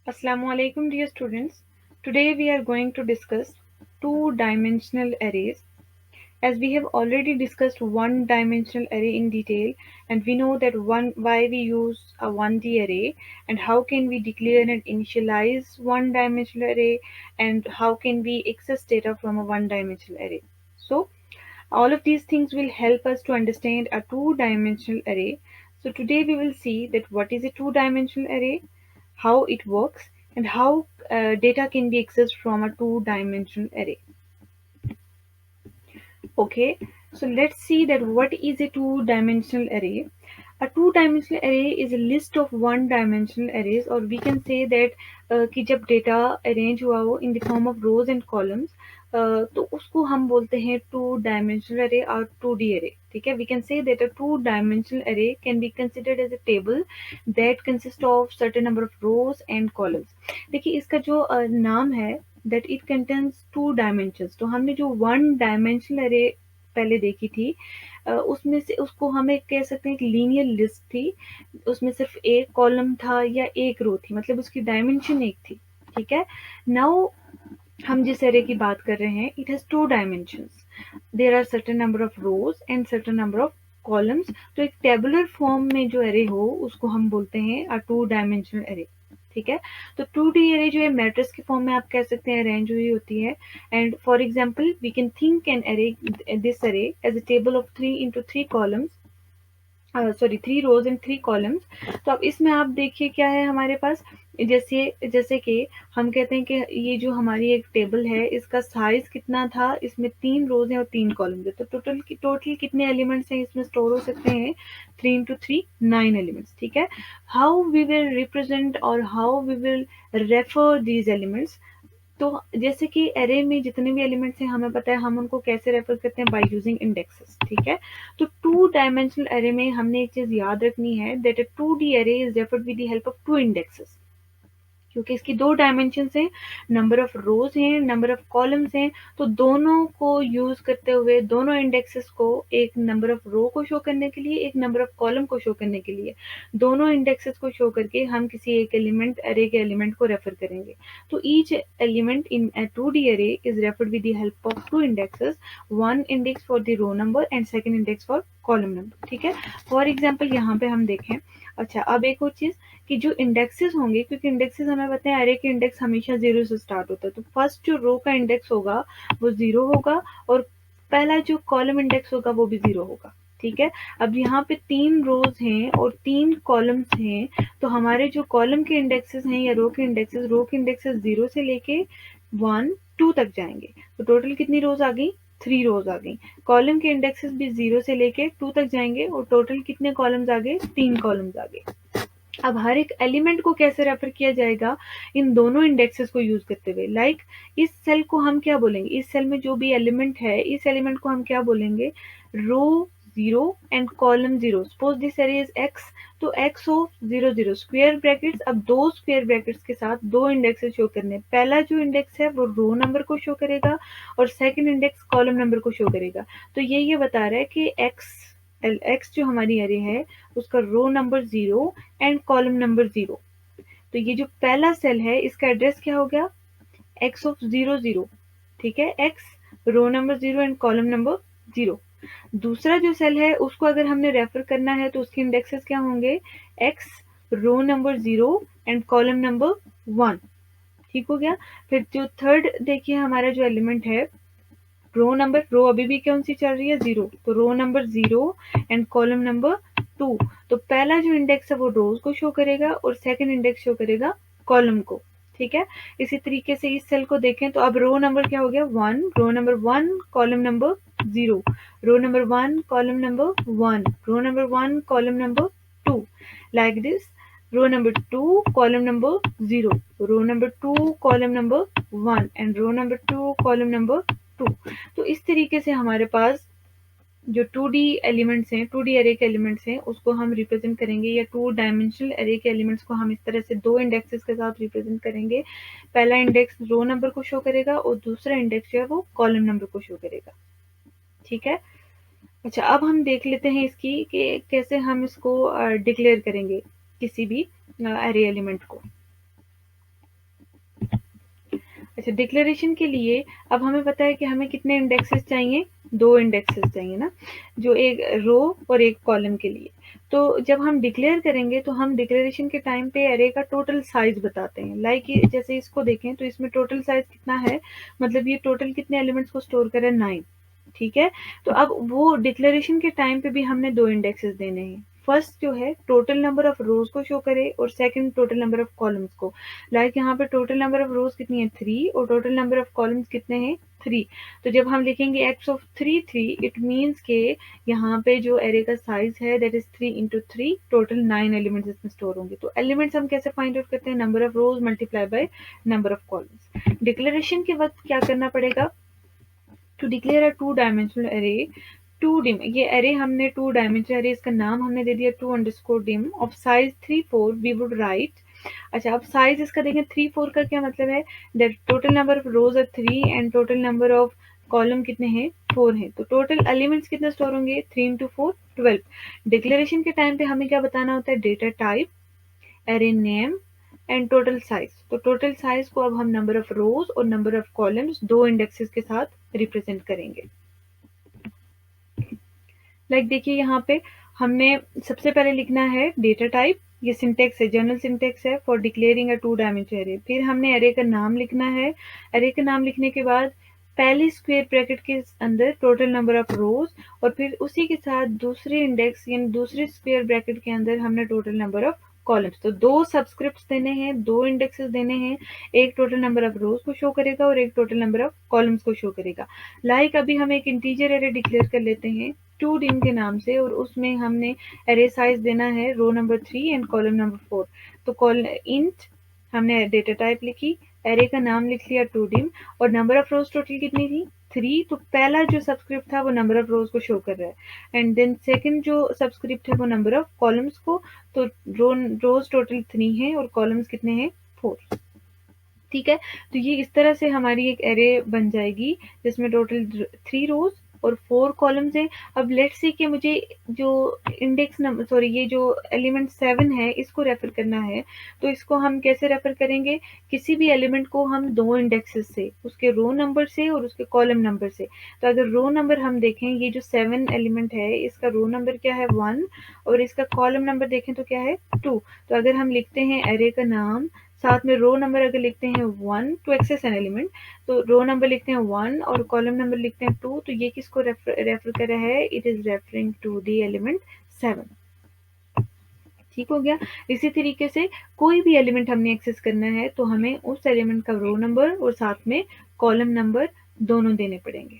Assalamualaikum dear students. Today we are going to discuss two-dimensional arrays. As we have already discussed one-dimensional array in detail, and we know that why we use a 1D array and how can we declare and initialize one-dimensional array and how can we access data from a one-dimensional array. So all of these things will help us to understand a two-dimensional array. So today we will see that what is a two-dimensional array, how it works, and how data can be accessed from a two-dimensional array. Okay, so let's see that what is a two-dimensional array. A two-dimensional array is a list of one-dimensional arrays, or we can say that कि जब data arrange हुआ हो in the form of rows and columns, तो उसको हम बोलते हैं to dimensional अरे और 2D अरे. ठीक है, we can say that a two dimensional array can be considered as a table that consists of certain number of rows and columns. देखिए इसका जो नाम है that it contains two dimensions. तो हमने जो वन डायमेंशनल अरे पहले देखी थी, उसमें से उसको हम एक कह सकते हैं एक लीनियर लिस्ट थी. उसमें सिर्फ एक कॉलम था या एक रो थी, मतलब उसकी डायमेंशन एक थी. ठीक है, नाउ हम जिस एरे की बात कर रहे हैं it has two dimensions. There are certain number of rows and certain number of columns. तो एक टेबुलर फॉर्म में जो एरे हो उसको हम बोलते हैं अ टू डायमेंशनल एरे. ठीक है, तो 2D एरे जो है मैट्रिक्स के फॉर्म में आप कह सकते हैं अरेंज हुई होती है. And for example we can think an array this array as a table of 3 columns, sorry 3 rows and 3 columns. तो अब इसमें आप देखिए क्या है हमारे पास. जैसे कि हम कहते हैं कि ये जो हमारी एक टेबल है इसका साइज कितना था, इसमें 3 रोज हैं और 3 कॉलम्स है. तो टोटल कितने एलिमेंट्स हैं इसमें स्टोर हो सकते हैं, 3 into 3 9 एलिमेंट्स. ठीक है, हाउ वी विल रिप्रेजेंट और how we will refer these elements. तो जैसे कि एरे में जितने भी एलिमेंट्स हैं हमें पता है हम उनको कैसे रेफर करते हैं, बाय यूजिंग इंडेक्सेस. ठीक है, तो टू डायमेंशनल एरे में हमने एक चीज याद रखनी है that a 2D array is referred with the help of two indexes, क्योंकि इसकी दो डायमेंशन हैं, नंबर ऑफ रोज हैं, नंबर ऑफ कॉलम्स हैं. तो दोनों को यूज करते हुए दोनों इंडेक्सेस को, एक नंबर ऑफ रो को शो करने के लिए, एक नंबर ऑफ कॉलम को शो करने के लिए, दोनों इंडेक्सेस को शो करके हम किसी एक एलिमेंट एरे के एलिमेंट को रेफर करेंगे. तो each element in a 2D array is referred with the help of two indexes, one index for the row number and second index for column number. ठीक है, फॉर एग्जाम्पल यहाँ पे हम देखें. अच्छा, अब एक और चीज कि जो इंडेक्सेस होंगे, क्योंकि इंडेक्सेस हमें पता है एरे के इंडेक्स हमेशा 0 से स्टार्ट होता है, तो फर्स्ट जो रो का इंडेक्स होगा वो 0 होगा और पहला जो कॉलम इंडेक्स होगा वो भी 0 होगा. ठीक है, अब यहाँ पे 3 रोज हैं और 3 कॉलम्स हैं, तो हमारे जो कॉलम के इंडेक्सेस हैं या रो के इंडेक्सेस 0 से लेके 1 2 तक जाएंगे. तो टोटल कितनी रोज आ गई, 3 रोज आ गई. कॉलम के इंडेक्सेस भी 0 से लेके 2 तक जाएंगे और टोटल कितने कॉलम्स आ गए, 3 कॉलम्स आ गए. अब हर एक एलिमेंट को कैसे रेफर किया जाएगा, इन दोनों इंडेक्सेस को यूज करते हुए. लाइक इस सेल को हम क्या बोलेंगे, इस सेल में जो भी एलिमेंट है इस एलिमेंट को हम क्या बोलेंगे, रो 0 and column 0. Suppose this array is x, तो एक्स ऑफ 0 0 स्क्वायर ब्रैकेट्स. अब दो स्क्वायर ब्रैकेट्स के साथ दो इंडेक्सेस शो करने, पहला जो इंडेक्स है वो रो नंबर को शो करेगा और सेकंड इंडेक्स कॉलम नंबर को शो करेगा. तो ये बता रहा है कि एक्स जो हमारी एरे है उसका row number 0 and column number 0. तो ये जो पहला सेल है इसका एड्रेस क्या हो गया, एक्स ऑफ 0 0. ठीक है, X row number 0 and column number 0. दूसरा जो सेल है उसको अगर हमने रेफर करना है तो उसके इंडेक्सेस क्या होंगे, X row number 0 and column number 1. ठीक हो गया. फिर जो थर्ड देखिए हमारा जो एलिमेंट है, रो अभी भी कौन सी चल रही है, 0. तो row number 0 and column number 2. तो पहला जो इंडेक्स है वो रोज को शो करेगा और सेकंड इंडेक्स शो करेगा कॉलम को. ठीक है, इसी तरीके से इस सेल को देखें तो अब रो नंबर क्या हो गया, 1. Row number 1 column number 0, row number 1 column number 1, row number 1 column number 2, like this. Row number 2 column number 0, row number 2 column number 1 and row number 2 column number 2. तो इस तरीके से हमारे पास जो 2D एलिमेंट्स हैं, 2D एरे के elements हैं उसको हम रिप्रेजेंट करेंगे, या टू डायमेंशनल एरे के एलिमेंट्स को हम इस तरह से दो इंडेक्सेस के साथ रिप्रेजेंट करेंगे. पहला इंडेक्स रो नंबर को शो करेगा और दूसरा इंडेक्स जो है वो कॉलम नंबर को शो करेगा. ठीक है, अच्छा अब हम देख लेते हैं इसकी कि कैसे हम इसको डिक्लेयर करेंगे किसी भी एरे एलिमेंट को. अच्छा, डिक्लेरेशन के लिए अब हमें पता है कि हमें कितने इंडेक्सेस चाहिए, 2 इंडेक्सेस चाहिए ना, जो एक रो और एक कॉलम के लिए। तो जब हम डिक्लेयर करेंगे तो हम डिक्लेरेशन के टाइम पे अरे का टोटल साइज बताते हैं। लाइक जैसे इसको देखें तो इसमें टोटल साइज कितना है, मतलब ये टोटल कितने एलिमेंट्स को स्टोर करे, 9। ठीक है, तो अब वो डिक्लेरेशन के टाइम पे भी हमने 2 इंडेक्सेस देने हैं। फर्स्ट जो है टोटल नंबर ऑफ रोज को शो करे और second total number of columns को। लाइक यहाँ पे टोटल नंबर ऑफ रोज कितनी है, 3, और टोटल नंबर ऑफ कॉलम्स कितने हैं, 3। तो जब हम लिखेंगे एक्स ऑफ 3 3, इट मीन्स के यहाँ पे जो एरे का साइज है that is 3 into 3, total 9 elements इसमें स्टोर होंगे। तो एलिमेंट्स हम कैसे फाइंड आउट करते हैं, number of rows multiply by number of columns. Declaration के वक्त क्या करना पड़ेगा, to declare a 2 dimensional array, two dim, ये एरे हमने 2 डायमेंशनल एरे, इसका नाम हमने दे दिया 2 underscore dim of size 3 4, we would write. अच्छा, अब साइज इसका देखें 3 4 का क्या मतलब है, that total number of rows are 3 and total number of column कितने हैं, 4 हैं। तो टोटल एलिमेंट्स कितने स्टोर होंगे, 3 इंटू 4 12। डिक्लेरेशन के टाइम पे हमें क्या बताना होता है, data type, array name and total size. तो टोटल साइज को अब हम नंबर ऑफ रोज और नंबर ऑफ कॉलम्स 2 इंडेक्सेस के साथ रिप्रेजेंट करेंगे। लाइक देखिए यहाँ पे हमने सबसे पहले लिखना है डेटा टाइप, ये सिंटेक्स है, जनरल सिंटेक्स है for declaring a 2 dimensional array. फिर हमने एरे का नाम लिखना है, एरे का नाम लिखने के बाद पहली स्क्वायर ब्रैकेट के अंदर टोटल नंबर ऑफ रोज, और फिर उसी के साथ दूसरे इंडेक्स यानी दूसरे स्क्वायर ब्रैकेट के अंदर हमने टोटल नंबर ऑफ कॉलम्स। तो 2 सबस्क्रिप्ट्स देने हैं, 2 इंडेक्सेस देने हैं, एक टोटल नंबर ऑफ रोज को शो करेगा और एक टोटल नंबर ऑफ कॉलम्स को शो करेगा। लाइक अभी हम एक इंटीजर एरे डिक्लेयर कर लेते हैं 2 dim के नाम से, और उसमें हमने एरे साइज देना है row number 3 and column number 4। तो कॉल इंट हमने डेटा टाइप लिखी, एरे का नाम लिख लिया 2 dim, और नंबर ऑफ रोज टोटल कितनी थी, 3। तो पहला जो सबस्क्रिप्ट था वो नंबर ऑफ रोज को शो कर रहा है, एंड देन सेकंड जो सबस्क्रिप्ट है वो नंबर ऑफ कॉलम्स को। तो रोज टोटल 3 है और कॉलम्स कितने हैं, 4। ठीक है, तो ये इस तरह से हमारी एक एरे बन जाएगी जिसमें टोटल 3 रोज और 4 कॉलम्स हैं। अब लेट्स सी कि मुझे जो इंडेक्स नंबर, सॉरी, ये जो एलिमेंट 7 है इसको रेफर करना है। तो इसको हम कैसे रेफर करेंगे, किसी भी एलिमेंट को हम 2 इंडेक्सेस से, उसके रो नंबर से और उसके कॉलम नंबर से। तो अगर रो नंबर हम देखें, ये जो 7 एलिमेंट है इसका रो नंबर क्या है, 1, और इसका कॉलम नंबर देखें तो क्या है, 2। तो अगर हम लिखते हैं एरे का नाम, साथ में रो नंबर अगर लिखते हैं 1 टू एक्सेस एन एलिमेंट, तो रो नंबर लिखते हैं 1 और कॉलम नंबर लिखते हैं 2, तो ये किसको रेफर कर रहा है, it is referring to the element 7। ठीक हो गया। इसी तरीके से कोई भी एलिमेंट हमने एक्सेस करना है तो हमें उस एलिमेंट का रो नंबर और साथ में कॉलम नंबर दोनों देने पड़ेंगे।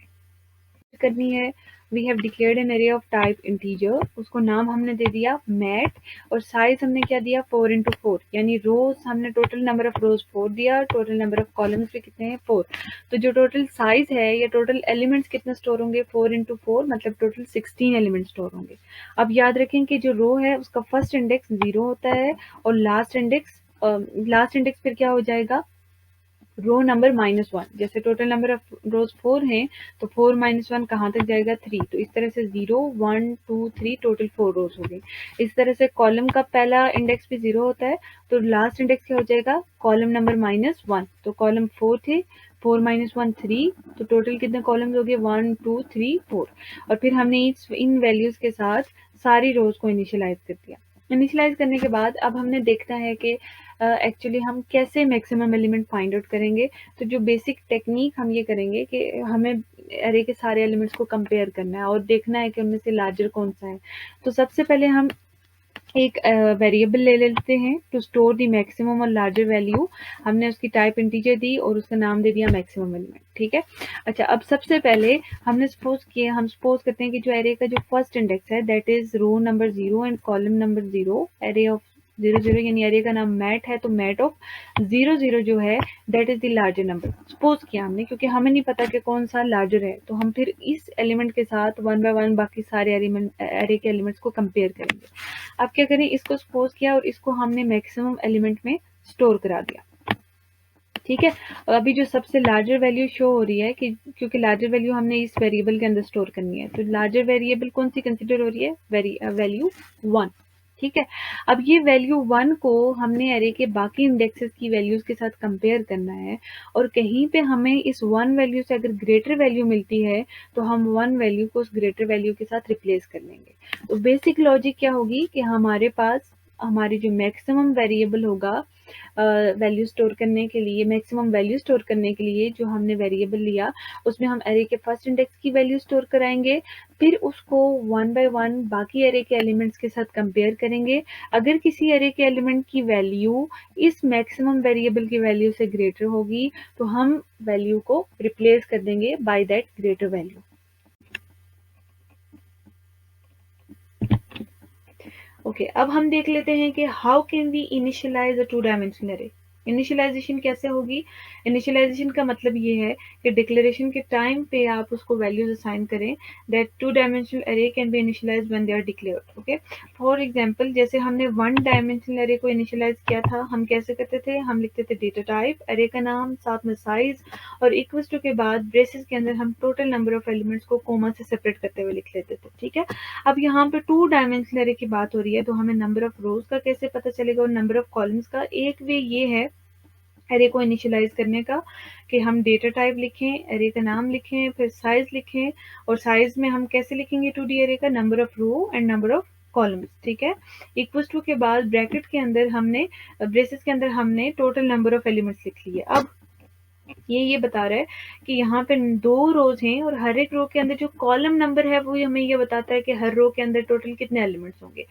करनी है, we have declared an array of type integer, उसको नाम हमने दे दिया मैट, और साइज हमने क्या दिया 4 इंटू 4, यानी रोज हमने टोटल नंबर ऑफ रोज 4 दिया, टोटल नंबर ऑफ कॉलम्स भी कितने हैं, 4। तो जो टोटल साइज है या टोटल एलिमेंट्स कितने स्टोर होंगे, 4 इंटू 4 मतलब टोटल 16 एलिमेंट्स स्टोर होंगे। अब याद रखें कि जो रो है उसका फर्स्ट इंडेक्स 0 होता है और लास्ट इंडेक्स फिर क्या हो जाएगा, रो नंबर -1। जैसे टोटल नंबर ऑफ रोज 4 हैं तो 4 -1 कहाँ तक जाएगा, 3। तो इस तरह से 0 1 2 3 टोटल 4 रोज हो गई। इस तरह से कॉलम का पहला इंडेक्स भी 0 होता है तो लास्ट इंडेक्स क्या हो जाएगा, कॉलम नंबर -1। तो कॉलम 4 थे, 4 -1 3, तो टोटल कितने कॉलम्स हो गए, 1 2 3 4। और फिर हमने इन वैल्यूज के साथ सारी रोज को इनिशियलाइज कर दिया। इनिशियलाइज करने के बाद अब हमने देखना है कि एक्चुअली हम कैसे मैक्सिमम एलिमेंट फाइंड आउट करेंगे। तो जो बेसिक टेक्निक हम ये करेंगे कि हमें एरे के सारे एलिमेंट्स को कंपेयर करना है और देखना है कि उनमें से लार्जर कौन सा है। तो सबसे पहले हम एक वेरिएबल ले लेते हैं टू स्टोर द मैक्सिमम और लार्जर वैल्यू। हमने उसकी टाइप इंटीजर दी और उसका नाम दे दिया मैक्सिमम एलिमेंट। ठीक है, अच्छा, अब सबसे पहले हम सपोज करते हैं कि जो एरे का जो फर्स्ट इंडेक्स है that is row number 0 and column number 0, array of 0 0, यानी एरे का नाम मैट है, तो मैट ऑफ 0 0 जो है that is the larger number. Suppose किया हमने, क्योंकि हमें नहीं पता कि कौन सा लार्जर है, तो हम फिर इस एलिमेंट के साथ 1 बाय 1 बाकी सारे एरे के एलिमेंट्स को कंपेयर करेंगे। अब क्या करें, इसको सपोज किया और इसको हमने मैक्सिमम एलिमेंट में स्टोर करा दिया। ठीक है, और अभी जो सबसे लार्जर वैल्यू शो हो रही है कि क्योंकि लार्जर वैल्यू हमने इस वेरिएबल के अंदर स्टोर करनी है, तो लार्जर वेरिएबल कौन सी कंसिडर हो रही है, वैल्यू 1। ठीक है। अब ये वैल्यू 1 को हमने अरे के बाकी इंडेक्सेस की वैल्यूज के साथ कंपेयर करना है, और कहीं पे हमें इस 1 वैल्यू से अगर ग्रेटर वैल्यू मिलती है तो हम 1 वैल्यू को उस ग्रेटर वैल्यू के साथ रिप्लेस कर लेंगे। तो बेसिक लॉजिक क्या होगी कि हमारे पास हमारी जो मैक्सिमम वेरिएबल होगा वैल्यू स्टोर करने के लिए, मैक्सिमम वैल्यू स्टोर करने के लिए जो हमने वेरिएबल लिया उसमें हम अरे के फर्स्ट इंडेक्स की वैल्यू स्टोर कराएंगे, फिर उसको वन बाय वन बाकी अरे के एलिमेंट्स के साथ कंपेयर करेंगे। अगर किसी अरे के एलिमेंट की वैल्यू इस मैक्सिमम वेरिएबल की वैल्यू से ग्रेटर होगी तो हम वैल्यू को रिप्लेस कर देंगे by that greater value. Okay, अब हम देख लेते हैं कि how can we initialise a two dimensional array. Initialisation कैसे होगी? इनिशियलाइजेशन का मतलब ये है कि डिक्लेरेशन के टाइम पे आप उसको वैल्यूज असाइन करें that two dimensional array can be initialize when they are declared. Okay, for example जैसे हमने वन डायमेंशनल अरे को इनिशियलाइज किया था, हम कैसे करते थे? हम लिखते थे डेटा टाइप, अरे का नाम, साथ में साइज और इक्वल्स टू के बाद ब्रेसेस के अंदर हम टोटल नंबर ऑफ एलिमेंट्स को कोमा से सेपरेट करते हुए लिख लेते थे। ठीक है। अब यहाँ पे टू डायमेंशनल अरे की बात हो रही है तो हमें नंबर ऑफ रोज का कैसे पता चलेगा और नंबर ऑफ कॉलम्स का? एक वे ये है अरे को इनिशियलाइज करने का कि हम डेटा टाइप लिखें, अरे का नाम लिखें, फिर साइज लिखें, और साइज में हम कैसे लिखेंगे 2D अरे का? Number of row and number of columns. ठीक है। इक्वल्स टू के बाद ब्रैकेट के अंदर हमने, ब्रेसेस के अंदर हमने टोटल नंबर ऑफ एलिमेंट्स लिख लिए। अब ये बता रहा है कि यहाँ पे दो रोज हैं और हर एक रो के अंदर जो कॉलम नंबर है वो हमें ये बताता है कि हर रो के अंदर टोटल कितने एलिमेंट्स होंगे।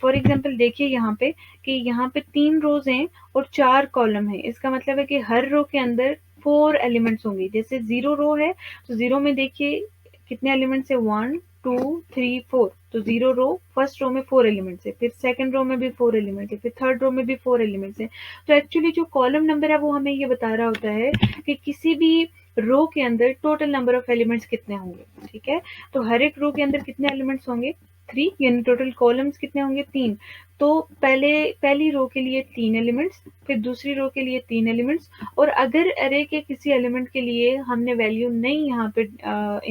फॉर एग्जाम्पल देखिए यहाँ पे कि यहाँ पे 3 रोज हैं और 4 कॉलम है, इसका मतलब है कि हर रो के अंदर 4 एलिमेंट्स होंगे। जैसे 0 रो है तो 0 में देखिए कितने एलिमेंट्स है? 1 2 3 4। तो 0 रो, फर्स्ट रो में 4 एलिमेंट्स है, फिर सेकंड रो में भी 4 एलिमेंट्स है, फिर थर्ड रो में भी 4 एलिमेंट्स है। तो एक्चुअली जो कॉलम नंबर है वो हमें ये बता रहा होता है कि किसी भी रो के अंदर टोटल नंबर ऑफ एलिमेंट्स कितने होंगे। ठीक है। तो हर एक रो के अंदर कितने एलिमेंट्स होंगे? 3, यानी टोटल कॉलम्स कितने होंगे? 3। तो पहली रो के लिए 3 एलिमेंट्स, फिर दूसरी रो के लिए 3 एलिमेंट्स, और अगर अरे के किसी एलिमेंट के लिए हमने वैल्यू नहीं यहाँ पे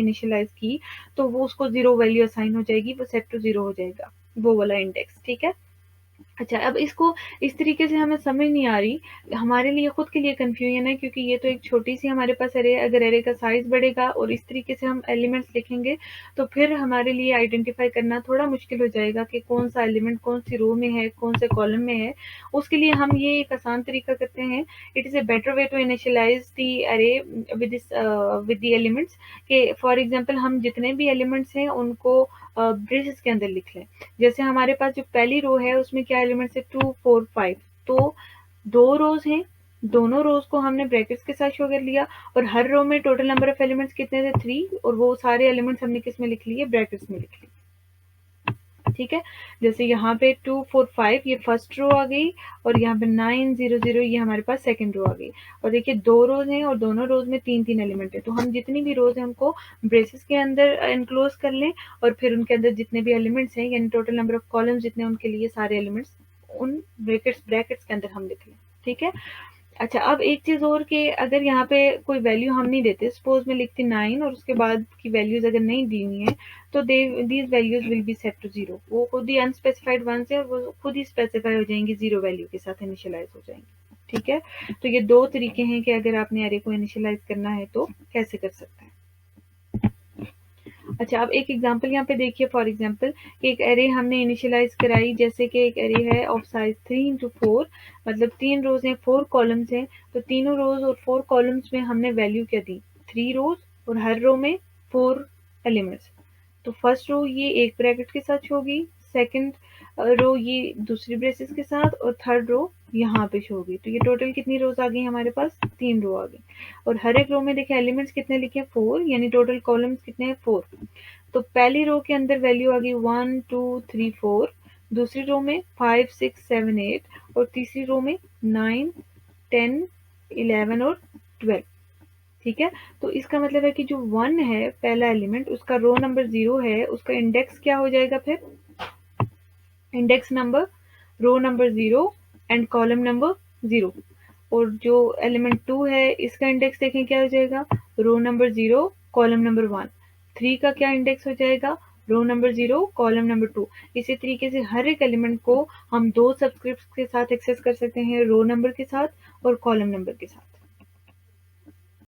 इनिशियलाइज की तो वो उसको 0 वैल्यू असाइन हो जाएगी, वो सेट टू 0 हो जाएगा वो वाला इंडेक्स। ठीक है। अच्छा, अब इसको इस तरीके से हमें समझ नहीं आ रही, हमारे लिए खुद के लिए कंफ्यूजन है, क्योंकि ये तो एक छोटी सी हमारे पास अरे, अगर अरे का साइज बढ़ेगा और इस तरीके से हम एलिमेंट्स लिखेंगे तो फिर हमारे लिए आइडेंटिफाई करना थोड़ा मुश्किल हो जाएगा कि कौन सा एलिमेंट कौन सी रो में है, कौन से कॉलम में है। उसके लिए हम ये एक आसान तरीका करते हैं, it is a better way to initialise the array with the elements, के फॉर एग्जाम्पल हम जितने भी एलिमेंट्स हैं उनको ब्रेसेस के अंदर लिख लें। जैसे हमारे पास जो पहली रो है उसमें क्या एलिमेंट्स है? 2 4 5। तो दो रोज हैं, दोनों रोज को हमने ब्रैकेट्स के साथ शो कर लिया, और हर रो में टोटल नंबर ऑफ एलिमेंट्स कितने थे? 3, और वो सारे एलिमेंट्स हमने किस में लिख लिए? ब्रैकेट्स में लिख लिए। ठीक है। जैसे यहाँ पे 2 4 5 ये फर्स्ट रो आ गई, और यहाँ पे 9 0 0 ये हमारे पास सेकंड रो आ गई। और देखिए दो रोज हैं और दोनों रोज में 3 3 एलिमेंट है, तो हम जितनी भी रोज हैं उनको ब्रेसेस के अंदर एनक्लोज कर लें, और फिर उनके अंदर जितने भी एलिमेंट्स हैं यानी टोटल नंबर ऑफ कॉलम्स जितने उनके लिए सारे एलिमेंट्स उन ब्रैकेट्स के अंदर हम लिख लें। ठीक है। अच्छा, अब एक चीज़ और कि अगर यहाँ पे कोई वैल्यू हम नहीं देते, सपोज मैं लिखती 9 और उसके बाद की वैल्यूज अगर नहीं दी हुई हैं तो they these values will be set to 0। वो खुद ही अनस्पेसिफाइड वन से वो खुद ही स्पेसिफाई हो जाएंगी, 0 वैल्यू के साथ इनिशियलाइज हो जाएंगी। ठीक है। तो ये दो तरीके हैं कि अगर आपने अरे को इनिशियलाइज करना है तो कैसे कर सकते हैं। अच्छा, अब एक एग्जांपल यहाँ पे देखिए, फॉर एग्जांपल एक एरे हमने इनिशियलाइज कराई, जैसे कि एक एरे है ऑफ साइज 3 into 4, मतलब 3 रोज हैं 4 कॉलम्स हैं, तो तीनों रोज और 4 कॉलम्स में हमने वैल्यू क्या दी? 3 रोज, और हर रो में 4 एलिमेंट्स। तो फर्स्ट रो ये एक ब्रैकेट के साथ होगी, सेकंड रो ये दूसरी ब्रेसेस के साथ, और थर्ड रो यहाँ पे शो होगी। तो ये टोटल कितनी रोज आ गई हमारे पास? 3 रो आ गई। और हर एक रो में देखिए एलिमेंट्स कितने लिखे? 4, यानी टोटल कॉलम्स कितने हैं? 4। तो पहली रो के अंदर वैल्यू आ गई 1 2 3 4, दूसरी रो में 5 6 7 8, और तीसरी रो में 9 10 11 और 12। ठीक है। तो इसका मतलब है कि जो 1 है पहला एलिमेंट, उसका रो नंबर 0 है, उसका इंडेक्स क्या हो जाएगा फिर? Index number, row number 0 and column number 0। और जो एलिमेंट 2 है इसका इंडेक्स देखें क्या हो जाएगा? Row number 0 column number 1। 3 का क्या इंडेक्स हो जाएगा? Row number 0, column number 2। इसी तरीके से हर एक एलिमेंट को हम 2 सबस्क्रिप्ट्स के साथ एक्सेस कर सकते हैं, रो नंबर के साथ और कॉलम नंबर के साथ।